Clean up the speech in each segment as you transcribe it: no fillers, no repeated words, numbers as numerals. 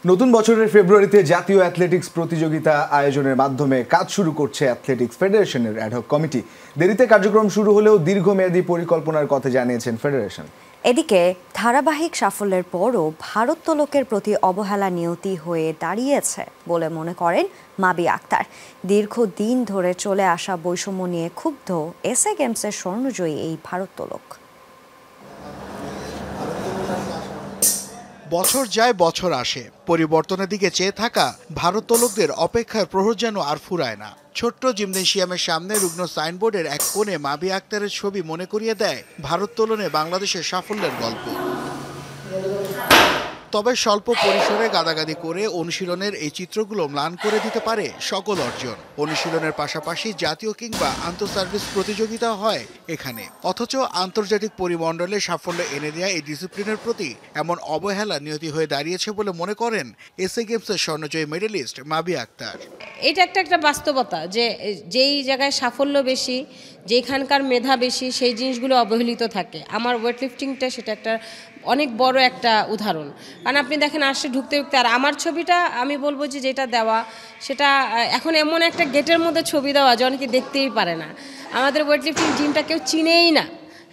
নতুন বছরের ফেব্রুয়ারিতে জাতীয় অ্যাথলেটিক্স প্রতিযোগিতা আয়োজনের মাধ্যমে কাজ শুরু করছে অ্যাথলেটিক্স ফেডারেশনের অ্যাডহক কমিটি। দেরিতে কার্যক্রম শুরু হলেও দীর্ঘমেয়াদী পরিকল্পনার কথা জানিয়েছেন ফেডারেশন। এদিকে ধারাবাহিক সাফল্যের পরও ভারোত্তোলকের প্রতি অবহেলা নিয়তি হয়ে দাঁড়িয়েছে বলে মনে করেন মাবি আক্তার। দীর্ঘদিন ধরে চলে আসা বৈষম্য নিয়ে ক্ষুব্ধ এসএ গেমসের স্বর্ণজয়ী এই ভারোত্তোলক। বছর যায় বছর আসে, পরিবর্তনের দিকে চেয়ে থাকা ভারোত্তোলকদের অপেক্ষার প্রহর যেন আর ফুরায় না। ছোট্ট জিমনেশিয়ামের সামনে রুগ্ন সাইনবোর্ডের এক কোণে মাবি আক্তারের ছবি মনে করিয়ে দেয় ভারোত্তোলনে বাংলাদেশের সাফল্যের গল্প। তবে স্বল্প পরিসরে গাদাগাদি করে অনুশীলনের এই চিত্রগুলো ম্লান করে দিতে পারে সকল অর্জন। অনুশীলনের পাশাপাশি জাতীয় কিংবা আন্তঃসার্ভিস প্রতিযোগিতা হয় এখানে, অথচ আন্তর্জাতিক পরিমণ্ডলে সাফল্য এনে দেয়া এই ডিসিপ্লিনের প্রতি এমন অবহেলা নিয়তি হয়ে দাঁড়িয়েছে বলে মনে করেন এসএ গেমসের স্বর্ণজয়ী মেডেলিস্ট মাবি আক্তার। এটা একটা বাস্তবতা যে যেই জায়গায় সাফল্য বেশি, যেখানকার মেধা বেশি, সেই জিনিসগুলো অবহেলিত থাকে। আমার ওয়েট লিফটিংটা সেটা একটা অনেক বড় একটা উদাহরণ। কারণ আপনি দেখেন আসলে ঢুকতে আর আমার ছবিটা আমি বলবো যে যেটা দেওয়া সেটা এখন এমন একটা গেটের মধ্যে ছবি দেওয়া যে অনেকে দেখতেই পারে না। আমাদের ওয়েট লিফটিং জিমটা কেউ চিনেই না।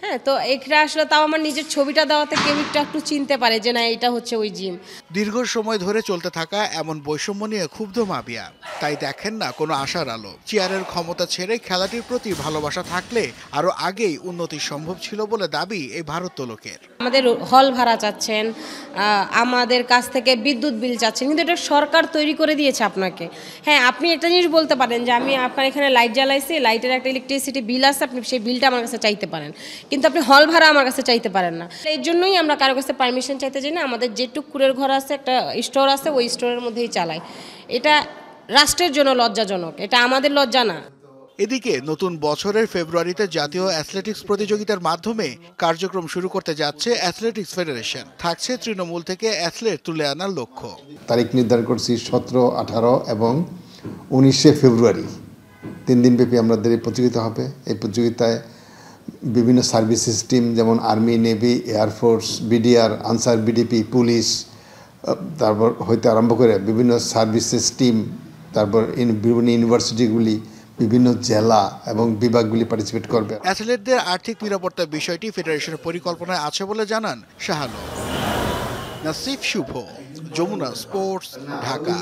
হ্যাঁ, তো এখানে আসলে তাও আমার নিজের ছবিটা দেওয়াতে কেউ একটু চিনতে পারে যে না এটা হচ্ছে ওই জিম। দীর্ঘ সময় ধরে চলতে থাকা এমন বৈষম্য নিয়ে ক্ষুব্ধ মাবিয়া, তাই দেখেন না কোনো আশার আলো। চেয়ারের ক্ষমতা ছেড়ে খেলাটির প্রতি ভালোবাসা থাকলে আরো আগেই উন্নতি সম্ভব ছিল বলে দাবি এই ভারোত্তোলকের। আমাদের হল ভাড়া চাচ্ছেন, আমাদের কাছ থেকে বিদ্যুৎ বিল চাচ্ছেন, কিন্তু এটা সরকার তৈরি করে দিয়েছে আপনাকে। হ্যাঁ, আপনি একটা জিনিস বলতে পারেন যে আমি আপনার এখানে লাইট জ্বালাইছি, লাইটের একটা ইলেকট্রিসিটি বিল আছে, আপনি সেই বিলটা আমার কাছে চাইতে পারেন, কিন্তু আপনি হল ভাড়া আমার কাছে চাইতে পারেন না। এই জন্যই আমরা কারো কাছে পারমিশন চাইতে চাই না। আমাদের যেটুক কুড়ের ঘর আছে, একটা স্টোর আছে, ওই স্টোরের মধ্যেই চালাই। এটা রাষ্ট্রের জন্য লজ্জাজনক, এটা আমাদের লজ্জা না। এদিকে নতুন বছরের ফেব্রুয়ারিতে জাতীয় অ্যাথলেটিক্স প্রতিযোগিতার মাধ্যমে কার্যক্রম শুরু করতে যাচ্ছে অ্যাথলেটিক্স ফেডারেশন। থাকছে তৃণমূল থেকে অ্যাথলেট তুলে আনার লক্ষ্য। তারিখ নির্ধারণ করছি 17, 18 এবং 19শে ফেব্রুয়ারি, 3 দিনব্যাপী আমাদের এই প্রতিযোগিতা হবে। এই প্রতিযোগিতায় বিভিন্ন সার্ভিসেস টিম যেমন army, navy, air force, BDR, answer, BDP, police, তারপর হইতে আরম্ভ করে বিভিন্ন সার্ভিসেস টিম, তারপর বিভিন্ন ইউনিভার্সিটিগুলি, বিভিন্ন জেলা এবং বিভাগগুলি পার্টিসিপেট করবে। অ্যাথলেটদের আর্থিক নিরাপত্তার বিষয়টি ফেডারেশনের পরিকল্পনায় আছে বলে জানান শাহ আলম। নাসিফ শুভ, যমুনা স্পোর্টস, ঢাকা।